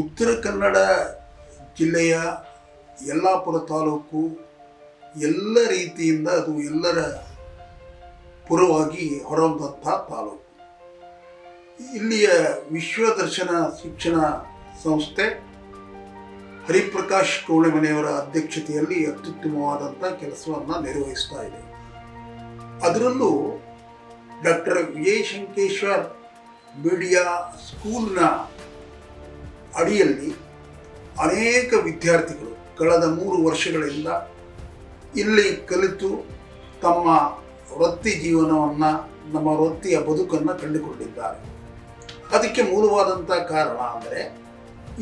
ಉತ್ತರ ಕನ್ನಡ ಜಿಲ್ಲೆಯ ಯಲ್ಲಾಪುರ ತಾಲೂಕು ಎಲ್ಲ ರೀತಿಯಿಂದ ಅದು ಎಲ್ಲರ ಪುರವಾಗಿ ಹೊರಹೊಮ್ಮಂಥ ತಾಲೂಕು. ಇಲ್ಲಿಯ ವಿಶ್ವದರ್ಶನ ಶಿಕ್ಷಣ ಸಂಸ್ಥೆ ಹರಿಪ್ರಕಾಶ್ ಕೋಣೆಮನೆಯವರ ಅಧ್ಯಕ್ಷತೆಯಲ್ಲಿ ಅತ್ಯುತ್ತಮವಾದಂಥ ಕೆಲಸವನ್ನು ನಿರ್ವಹಿಸ್ತಾ ಇದೆ. ಅದರಲ್ಲೂ ಡಾಕ್ಟರ್ ವಿಜಯಶಂಕೇಶ್ವರ್ ಮೀಡಿಯಾ ಸ್ಕೂಲ್ನ ಅಡಿಯಲ್ಲಿ ಅನೇಕ ವಿದ್ಯಾರ್ಥಿಗಳು ಕಳೆದ 3 ವರ್ಷಗಳಿಂದ ಇಲ್ಲಿ ಕಲಿತು ತಮ್ಮ ವೃತ್ತಿ ಜೀವನವನ್ನು, ನಮ್ಮ ವೃತ್ತಿಯ ಬದುಕನ್ನು ಕಂಡುಕೊಂಡಿದ್ದಾರೆ. ಅದಕ್ಕೆ ಮೂಲವಾದಂಥ ಕಾರಣ ಅಂದರೆ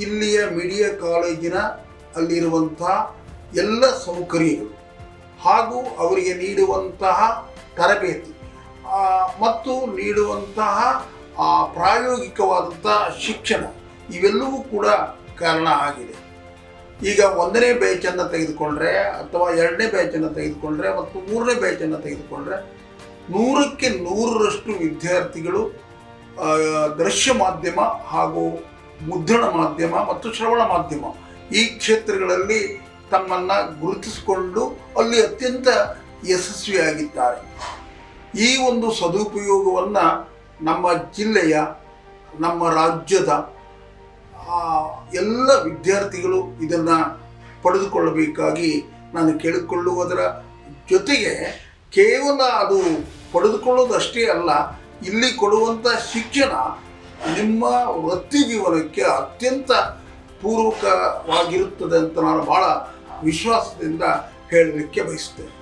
ಇಲ್ಲಿಯ ಮೀಡಿಯಾ ಕಾಲೇಜಿನ ಅಲ್ಲಿರುವಂಥ ಎಲ್ಲ ಸೌಕರ್ಯಗಳು ಹಾಗೂ ಅವರಿಗೆ ನೀಡುವಂತಹ ತರಬೇತಿ ಮತ್ತು ನೀಡುವಂತಹ ಪ್ರಾಯೋಗಿಕವಾದಂಥ ಶಿಕ್ಷಣ ಇವೆಲ್ಲವೂ ಕೂಡ ಕಾರಣ ಆಗಿದೆ. ಈಗ 1ನೇ ಬ್ಯಾಚನ್ನು ತೆಗೆದುಕೊಂಡ್ರೆ ಅಥವಾ 2ನೇ ಬ್ಯಾಚನ್ನು ತೆಗೆದುಕೊಂಡ್ರೆ ಮತ್ತು 3ನೇ ಬ್ಯಾಚನ್ನು ತೆಗೆದುಕೊಂಡ್ರೆ 100ಕ್ಕೆ 100ರಷ್ಟು ವಿದ್ಯಾರ್ಥಿಗಳು ದೃಶ್ಯ ಮಾಧ್ಯಮ ಹಾಗೂ ಮುದ್ರಣ ಮಾಧ್ಯಮ ಮತ್ತು ಶ್ರವಣ ಮಾಧ್ಯಮ ಈ ಕ್ಷೇತ್ರಗಳಲ್ಲಿ ತಮ್ಮನ್ನು ಗುರುತಿಸಿಕೊಂಡು ಅಲ್ಲಿ ಅತ್ಯಂತ ಯಶಸ್ವಿಯಾಗಿದ್ದಾರೆ. ಈ ಒಂದು ಸದುಪಯೋಗವನ್ನು ನಮ್ಮ ಜಿಲ್ಲೆಯ, ನಮ್ಮ ರಾಜ್ಯದ ಎಲ್ಲ ವಿದ್ಯಾರ್ಥಿಗಳು ಇದನ್ನು ಪಡೆದುಕೊಳ್ಳಬೇಕಾಗಿ ನಾನು ಕೇಳಿಕೊಳ್ಳುವುದರ ಜೊತೆಗೆ ಕೇವಲ ಅದು ಪಡೆದುಕೊಳ್ಳೋದಷ್ಟೇ ಅಲ್ಲ, ಇಲ್ಲಿ ಕೊಡುವಂಥ ಶಿಕ್ಷಣ ನಿಮ್ಮ ವೃತ್ತಿ ಜೀವನಕ್ಕೆ ಅತ್ಯಂತ ಪೂರ್ವಕವಾಗಿರುತ್ತದೆ ಅಂತ ನಾನು ಭಾಳ ವಿಶ್ವಾಸದಿಂದ ಹೇಳಲಿಕ್ಕೆ ಬಯಸ್ತೇನೆ.